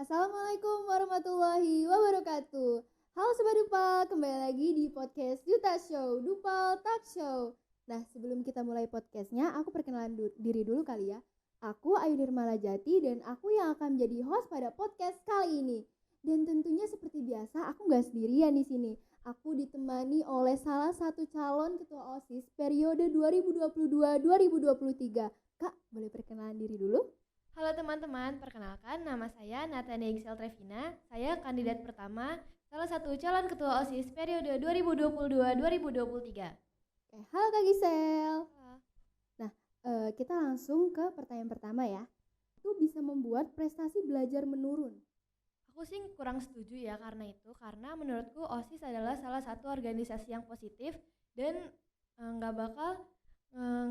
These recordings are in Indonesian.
Assalamualaikum warahmatullahi wabarakatuh. Halo Sobat Dupal, kembali lagi di podcast Duta Show, Dupal Talk Show. Nah, sebelum kita mulai podcastnya, aku perkenalan diri dulu kali ya. Aku Ayu Nirmala Jati dan aku yang akan menjadi host pada podcast kali ini. Dan tentunya seperti biasa, aku nggak sendirian di sini. Aku ditemani oleh salah satu calon ketua OSIS periode 2022-2023. Kak, boleh perkenalan diri dulu? Halo teman-teman, perkenalkan nama saya Nathania Gisel Trevina. Saya kandidat pertama, salah satu calon ketua OSIS periode 2022-2023. Halo Kak Gisel. Nah, kita langsung ke pertanyaan pertama ya. Itu bisa membuat prestasi belajar menurun. Aku sih kurang setuju ya karena menurutku OSIS adalah salah satu organisasi yang positif dan nggak bakal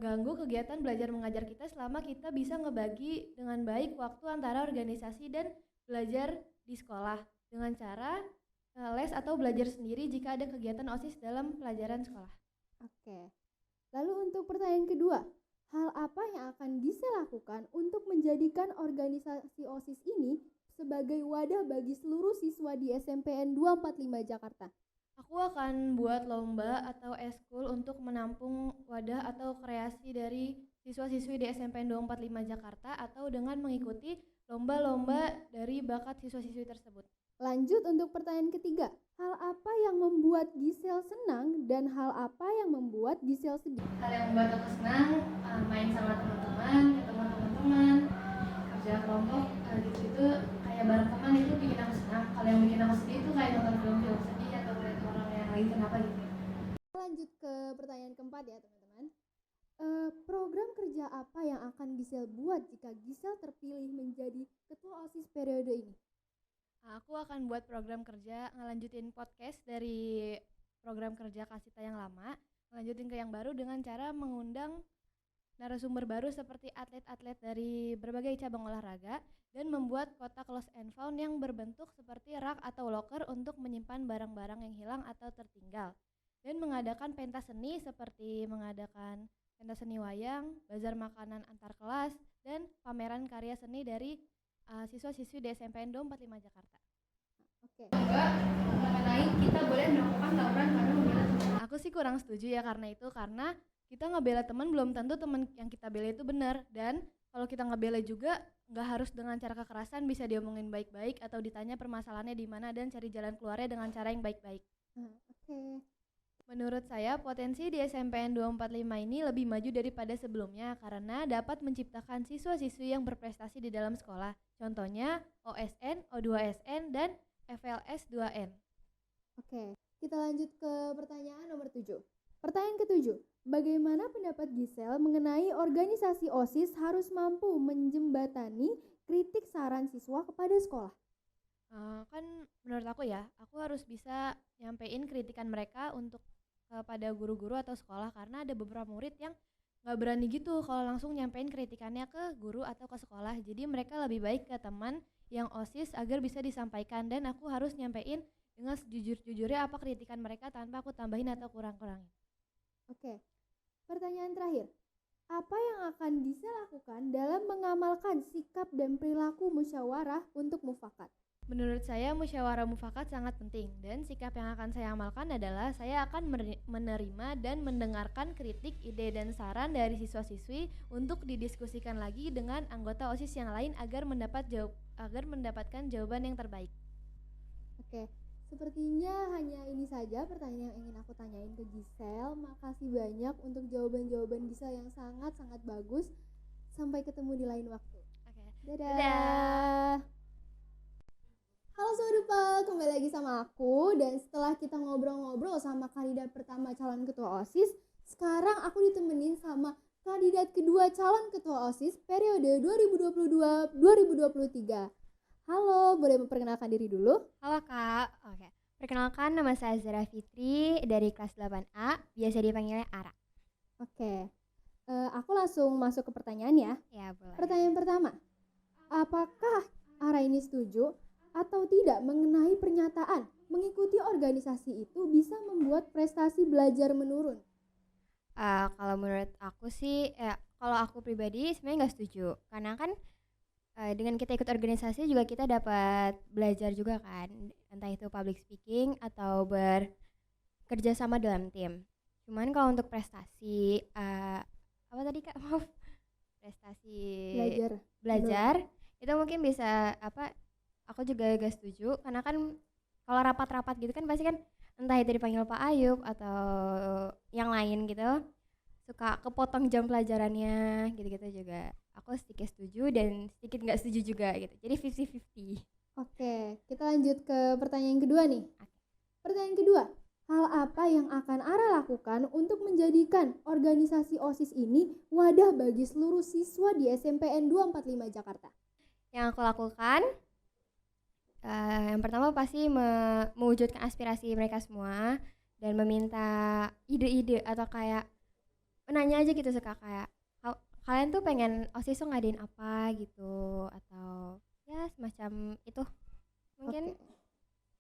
ganggu kegiatan belajar mengajar kita selama kita bisa ngebagi dengan baik waktu antara organisasi dan belajar di sekolah dengan cara les atau belajar sendiri jika ada kegiatan OSIS dalam pelajaran sekolah. Oke. Lalu untuk pertanyaan kedua, hal apa yang akan Gisel lakukan untuk menjadikan organisasi OSIS ini sebagai wadah bagi seluruh siswa di SMPN 245 Jakarta? Aku akan buat lomba atau eskul untuk menampung wadah atau kreasi dari siswa-siswi di SMPN 245 Jakarta atau dengan mengikuti lomba-lomba dari bakat siswa-siswi tersebut. Lanjut untuk pertanyaan ketiga, hal apa yang membuat Gisel senang dan hal apa yang membuat Gisel sedih? Hal yang membuat aku senang main sama teman-teman, ketemu teman-teman, kerja kelompok gitu-gitu kayak bareng teman itu bikin aku senang. Kalau yang bikin aku sedih itu kayak nonton film-film sedih atau lihat orang yang lagi kenapa gitu. Lanjut ke pertanyaan keempat ya teman-teman. Program kerja apa yang akan Gisel buat jika Gisel terpilih menjadi ketua OSIS periode ini? Aku akan buat program kerja ngelanjutin podcast dari program kerja Kasita yang lama, ngelanjutin ke yang baru dengan cara mengundang narasumber baru seperti atlet-atlet dari berbagai cabang olahraga dan membuat kotak lost and found yang berbentuk seperti rak atau locker untuk menyimpan barang-barang yang hilang atau tertinggal, dan mengadakan pentas seni seperti mengadakan pentas seni wayang, bazar makanan antar kelas, dan pameran karya seni dari siswa-siswi di SMPN 245 Jakarta. Oke. Mengenai kita boleh melakukan tawuran karena membela teman. Aku sih kurang setuju ya karena kita ngebela teman belum tentu teman yang kita bela itu benar, dan kalau kita ngebela juga nggak harus dengan cara kekerasan, bisa diomongin baik-baik atau ditanya permasalahannya di mana dan cari jalan keluarnya dengan cara yang baik-baik. Oke. Menurut saya potensi di SMPN 245 ini lebih maju daripada sebelumnya karena dapat menciptakan siswa-siswi yang berprestasi di dalam sekolah. Contohnya OSN, O2SN, dan FLS 2N. Oke, kita lanjut ke pertanyaan nomor 7. Pertanyaan ketujuh, bagaimana pendapat Gisel mengenai organisasi OSIS harus mampu menjembatani kritik saran siswa kepada sekolah? Kan menurut aku harus bisa nyampein kritikan mereka untuk kepada guru-guru atau sekolah karena ada beberapa murid yang nggak berani gitu kalau langsung nyampein kritikannya ke guru atau ke sekolah. Jadi mereka lebih baik ke teman yang OSIS agar bisa disampaikan, dan aku harus nyampein dengan sejujur-jujurnya apa kritikan mereka tanpa aku tambahin atau kurang-kurangin. Oke, pertanyaan terakhir. Apa yang akan Gisel lakukan dalam mengamalkan sikap dan perilaku musyawarah untuk mufakat? Menurut saya musyawarah mufakat sangat penting, dan sikap yang akan saya amalkan adalah saya akan menerima dan mendengarkan kritik, ide, dan saran dari siswa-siswi untuk didiskusikan lagi dengan anggota OSIS yang lain agar mendapatkan jawaban yang terbaik. Oke, sepertinya hanya ini saja pertanyaan yang ingin aku tanyain ke Gisel. Makasih banyak untuk jawaban-jawaban Gisel yang sangat-sangat bagus. Sampai ketemu di lain waktu. Oke. Dadah. Halo Sobat Dupal, kembali lagi sama aku. Dan setelah kita ngobrol-ngobrol sama kandidat pertama calon ketua OSIS, sekarang aku ditemenin sama kandidat kedua calon ketua OSIS periode 2022-2023. Halo, boleh memperkenalkan diri dulu? Halo Kak, oke. Perkenalkan, nama saya Zara Fitri dari kelas 8A, biasa dipanggilnya Ara. Oke, aku langsung masuk ke pertanyaan ya. Ya, boleh. Pertanyaan pertama, apakah Ara ini setuju atau tidak mengenai pernyataan mengikuti organisasi itu bisa membuat prestasi belajar menurun? Kalau menurut aku sih, kalau aku pribadi sebenarnya nggak setuju, karena kan dengan kita ikut organisasi juga kita dapat belajar juga kan, entah itu public speaking atau bekerja sama dalam tim. Cuman kalau untuk prestasi apa tadi Kak? Maaf. Prestasi belajar itu mungkin bisa aku juga gak setuju karena kan kalau rapat-rapat gitu kan pasti kan entah itu dipanggil Pak Ayub atau yang lain gitu suka kepotong jam pelajarannya gitu-gitu juga. Aku sedikit setuju dan sedikit nggak setuju juga gitu. Jadi 50-50. Oke, kita lanjut ke pertanyaan kedua nih. Pertanyaan kedua, hal apa yang akan Ara lakukan untuk menjadikan organisasi OSIS ini wadah bagi seluruh siswa di SMPN 245 Jakarta? Yang aku lakukan yang pertama pasti mewujudkan aspirasi mereka semua dan meminta ide-ide atau kayak menanya aja gitu suka kayak kalian tuh pengen OSIS tuh ngadain apa gitu atau ya semacam itu mungkin.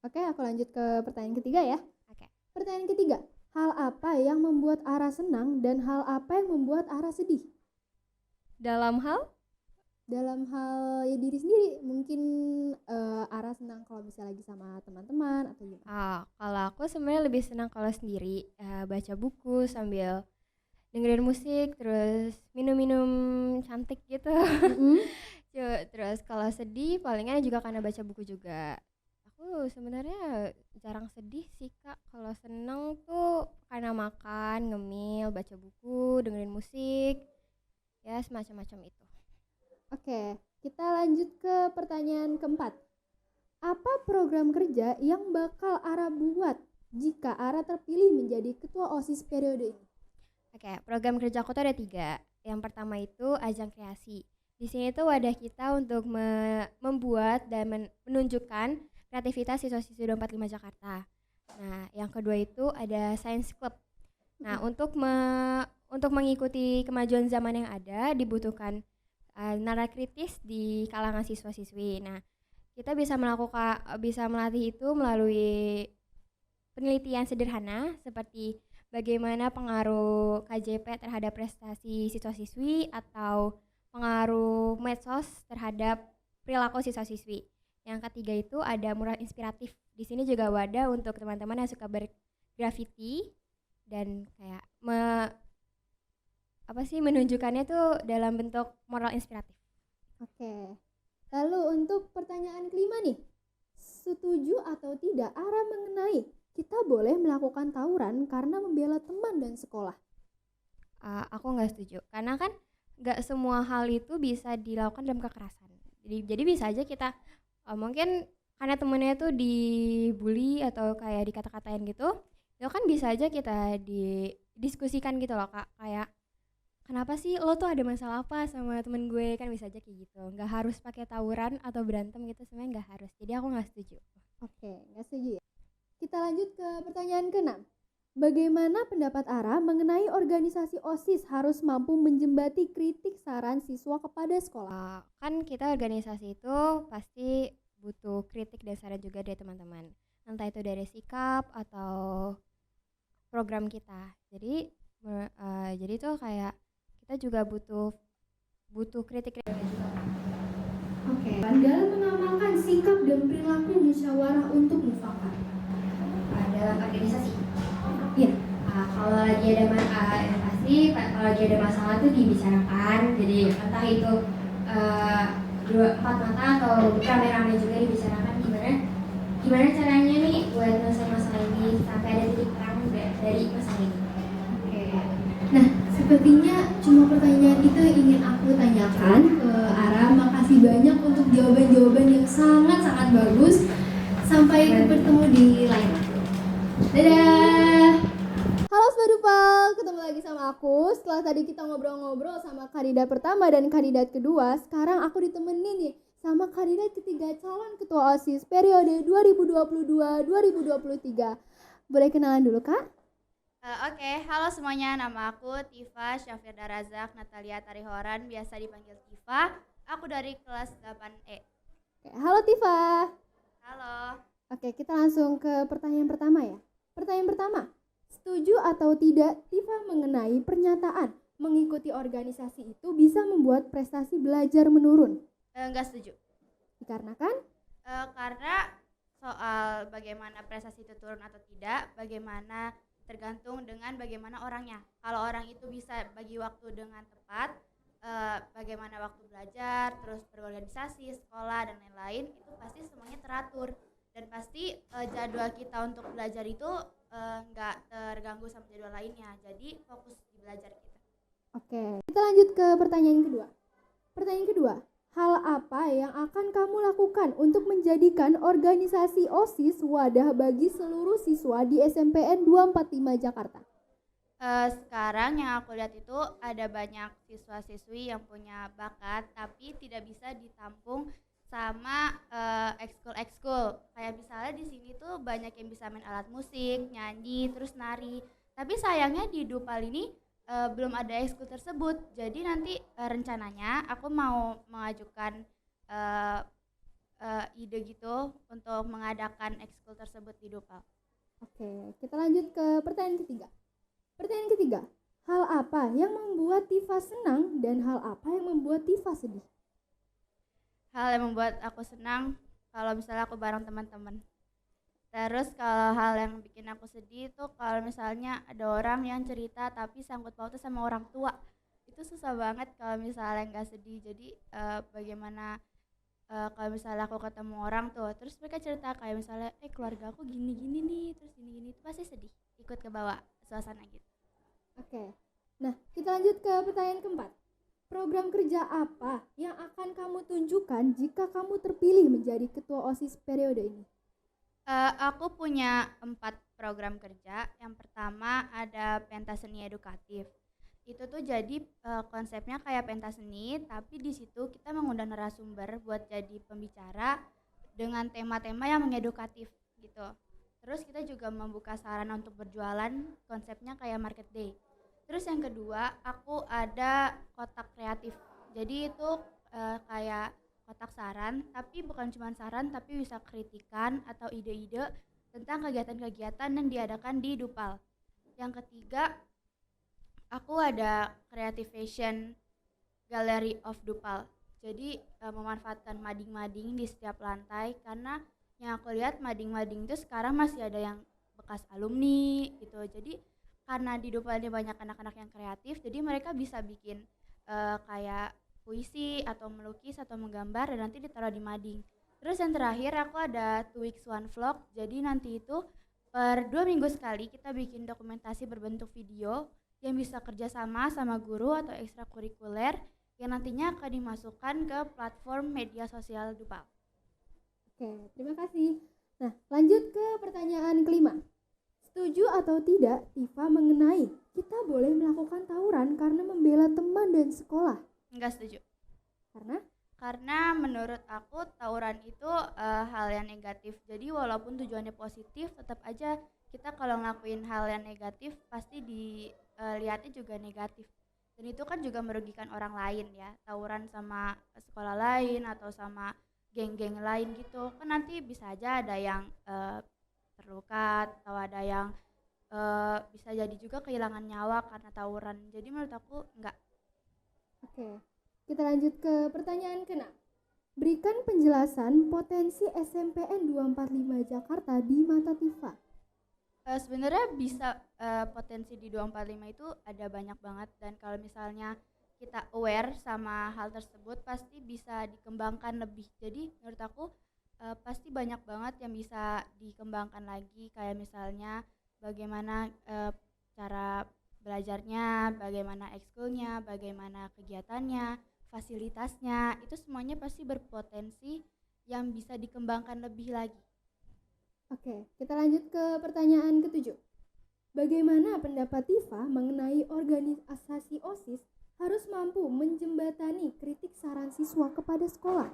Oke, aku lanjut ke pertanyaan ketiga ya. Oke. Pertanyaan ketiga, hal apa yang membuat Ara senang dan hal apa yang membuat Ara sedih? Dalam hal ya diri sendiri, mungkin Ara senang kalau misalnya lagi sama teman-teman atau gimana? Kalau aku sebenarnya lebih senang kalau sendiri baca buku sambil dengerin musik terus minum-minum cantik gitu. Terus kalau sedih palingan juga karena baca buku juga. Aku sebenarnya jarang sedih sih Kak. Kalau seneng tuh karena makan, ngemil, baca buku, dengerin musik, ya semacam-macam itu. Oke, kita lanjut ke pertanyaan keempat. Apa program kerja yang bakal Ara buat jika Ara terpilih menjadi ketua OSIS periode ini? Oke, program kerja aku tuh ada 3. Yang pertama itu ajang kreasi. Di sini tuh wadah kita untuk membuat dan menunjukkan kreativitas siswa-siswi 245 Jakarta. Nah, yang kedua itu ada Science Club. Nah, untuk mengikuti kemajuan zaman yang ada dibutuhkan nalar kritis di kalangan siswa-siswi. Nah, kita bisa melatih itu melalui penelitian sederhana seperti bagaimana pengaruh KJP terhadap prestasi siswa-siswi atau pengaruh medsos terhadap perilaku siswa-siswi. Yang ketiga itu ada mural inspiratif. Di sini juga wadah untuk teman-teman yang suka bergraffiti dan kayak menunjukkannya tuh dalam bentuk moral inspiratif. Oke. Lalu untuk pertanyaan kelima nih. Setuju atau tidak Ara mengenai kita boleh melakukan tawuran karena membela teman dan sekolah? Aku nggak setuju. Karena kan nggak semua hal itu bisa dilakukan dalam kekerasan. Jadi bisa aja kita mungkin karena temennya tuh dibully atau kayak dikata-katain gitu, itu kan bisa aja kita didiskusikan gitu loh Kak. Kayak kenapa sih lo tuh ada masalah apa sama temen gue, kan bisa aja kayak gitu. Nggak harus pakai tawuran atau berantem gitu, sebenarnya nggak harus. Jadi aku nggak setuju. Oke, nggak setuju ya. Kita lanjut ke pertanyaan ke-6. Bagaimana pendapat Ara mengenai organisasi OSIS harus mampu menjembati kritik saran siswa kepada sekolah? Kan kita organisasi itu pasti butuh kritik dan saran juga dari teman-teman. Entah itu dari sikap atau program kita. Jadi tuh kayak kita juga butuh kritik. Oke. Dalam mengamalkan sikap dan perilaku musyawarah untuk mufakat dalam organisasi. Iya. Kalau lagi ada kalau lagi ada masalah tuh dibicarakan. Jadi entah itu 4 mata atau rame-rame juga dibicarakan gimana caranya nih buat menyelesaikan masalah ini sampai ada titik terang dari masalah ini. Oke. Nah, sepertinya cuma pertanyaan itu yang ingin aku tanyakan ke Ara. Makasih banyak untuk jawaban-jawaban yang sangat-sangat bagus. Sampai bertemu di lain waktu. Dadah. Halo Sobat Dupal, ketemu lagi sama aku. Setelah tadi kita ngobrol-ngobrol sama kandidat pertama dan kandidat kedua, sekarang aku ditemenin nih sama kandidat ketiga calon ketua OSIS periode 2022-2023. Boleh kenalan dulu Kak? Oke, halo semuanya, nama aku Tifa Syafirda Razak Natalia Tarihoran, biasa dipanggil Tifa. Aku dari kelas 8E. Oke, halo Tifa. Halo. Oke, kita langsung ke pertanyaan pertama ya. Pertanyaan pertama, setuju atau tidak Tifa mengenai pernyataan mengikuti organisasi itu bisa membuat prestasi belajar menurun? Enggak setuju. Dikarenakan Karena soal bagaimana prestasi itu turun atau tidak, bagaimana tergantung dengan bagaimana orangnya. Kalau orang itu bisa bagi waktu dengan tepat, bagaimana waktu belajar, terus berorganisasi, sekolah dan lain-lain, itu pasti semuanya teratur. Dan pasti jadwal kita untuk belajar itu nggak terganggu sama jadwal lainnya. Jadi fokus di belajar kita. Oke, kita lanjut ke pertanyaan kedua. Pertanyaan kedua, hal apa yang akan kamu lakukan untuk menjadikan organisasi OSIS wadah bagi seluruh siswa di SMPN 245 Jakarta? Sekarang yang aku lihat itu ada banyak siswa-siswi yang punya bakat tapi tidak bisa ditampung sama ekskul-ekskul. Kayak misalnya di sini tuh banyak yang bisa main alat musik, nyanyi, terus nari. Tapi sayangnya di Dupal ini belum ada ekskul tersebut. Jadi nanti rencananya aku mau mengajukan ide gitu untuk mengadakan ekskul tersebut di Dupal. Oke, kita lanjut ke pertanyaan ketiga. Pertanyaan ketiga, hal apa yang membuat Tifa senang dan hal apa yang membuat Tifa sedih? Hal yang membuat aku senang kalau misalnya aku bareng teman-teman. Terus kalau hal yang bikin aku sedih itu kalau misalnya ada orang yang cerita tapi sangkut pautnya sama orang tua. Itu susah banget kalau misalnya nggak sedih. Jadi bagaimana kalau misalnya aku ketemu orang tuh, terus mereka cerita kayak misalnya keluarga aku gini-gini nih, terus gini-gini, itu pasti sedih. Ikut ke bawah suasana gitu. Oke, nah kita lanjut ke pertanyaan keempat. Program kerja apa yang akan kamu tunjukkan jika kamu terpilih menjadi ketua OSIS periode ini? Aku punya 4 program kerja. Yang pertama ada pentas seni edukatif. Itu tuh jadi konsepnya kayak pentas seni, tapi di situ kita mengundang narasumber buat jadi pembicara dengan tema-tema yang mengedukatif gitu. Terus kita juga membuka sarana untuk berjualan, konsepnya kayak market day. Terus yang kedua, aku ada kotak kreatif. Jadi itu kayak kotak saran, tapi bukan cuma saran, tapi bisa kritikan atau ide-ide tentang kegiatan-kegiatan yang diadakan di Dupal. Yang ketiga, aku ada Creative Fashion Gallery of Dupal. Jadi memanfaatkan mading-mading di setiap lantai, karena yang aku lihat mading-mading itu sekarang masih ada yang bekas alumni gitu. Jadi karena di Dupal ini banyak anak-anak yang kreatif, jadi mereka bisa bikin kayak puisi atau melukis atau menggambar dan nanti ditaruh di mading. Terus yang terakhir aku ada 2 weeks one vlog. Jadi nanti itu per 2 minggu sekali kita bikin dokumentasi berbentuk video yang bisa kerjasama sama guru atau ekstrakurikuler yang nantinya akan dimasukkan ke platform media sosial Dupal. Oke, terima kasih. Nah, lanjut ke pertanyaan kelima. Setuju atau tidak Tifa mengenai kita boleh melakukan tawuran karena membela teman dan sekolah? Enggak setuju. Karena menurut aku tawuran itu hal yang negatif. Jadi walaupun tujuannya positif, tetap aja kita kalau ngelakuin hal yang negatif pasti dilihatnya juga negatif. Dan itu kan juga merugikan orang lain ya. Tawuran sama sekolah lain atau sama geng-geng lain gitu. Kan nanti bisa aja ada yang terluka atau ada yang bisa jadi juga kehilangan nyawa karena tawuran. Jadi menurut aku enggak. Oke, kita lanjut ke pertanyaan ke-6. Berikan penjelasan potensi SMPN 245 Jakarta di mata Tifa. Sebenarnya bisa potensi di 245 itu ada banyak banget, dan kalau misalnya kita aware sama hal tersebut pasti bisa dikembangkan lebih. Jadi menurut aku pasti banyak banget yang bisa dikembangkan lagi, kayak misalnya bagaimana cara belajarnya, bagaimana ekskulnya, bagaimana kegiatannya, fasilitasnya, itu semuanya pasti berpotensi yang bisa dikembangkan lebih lagi. Oke, kita lanjut ke pertanyaan ke-7. Bagaimana pendapat Tifa mengenai organisasi OSIS harus mampu menjembatani kritik saran siswa kepada sekolah?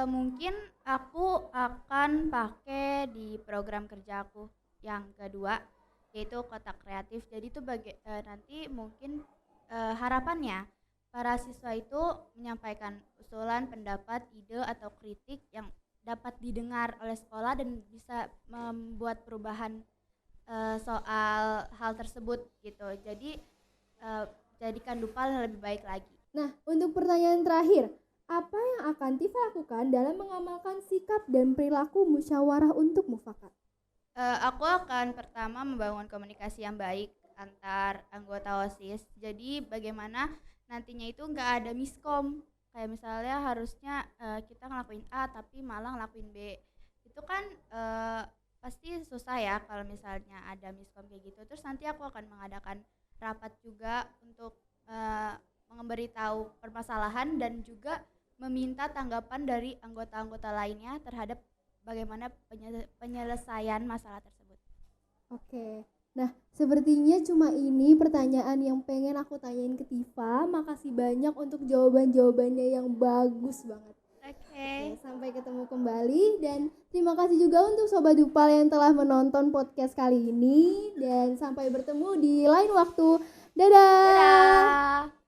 Mungkin aku akan pakai di program kerja aku yang kedua, yaitu kotak kreatif. Jadi itu nanti mungkin harapannya para siswa itu menyampaikan usulan, pendapat, ide atau kritik yang dapat didengar oleh sekolah dan bisa membuat perubahan soal hal tersebut gitu. Jadi jadikan Dupal lebih baik lagi. Nah, untuk pertanyaan terakhir, apa yang akan Tifa lakukan dalam mengamalkan sikap dan perilaku musyawarah untuk mufakat? Aku akan pertama membangun komunikasi yang baik antar anggota OSIS. Jadi bagaimana nantinya itu nggak ada miskom. Kayak misalnya harusnya kita ngelakuin A tapi malah ngelakuin B. Itu kan pasti susah ya kalau misalnya ada miskom kayak gitu. Terus nanti aku akan mengadakan rapat juga untuk memberitahu permasalahan dan juga meminta tanggapan dari anggota-anggota lainnya terhadap bagaimana penyelesaian masalah tersebut. Oke. Nah, sepertinya cuma ini pertanyaan yang pengen aku tanyain ke Tifa. Makasih banyak untuk jawaban-jawabannya yang bagus banget. Oke. Sampai ketemu kembali dan terima kasih juga untuk Sobat Dupal yang telah menonton podcast kali ini dan sampai bertemu di lain waktu. Dadah. Dadah.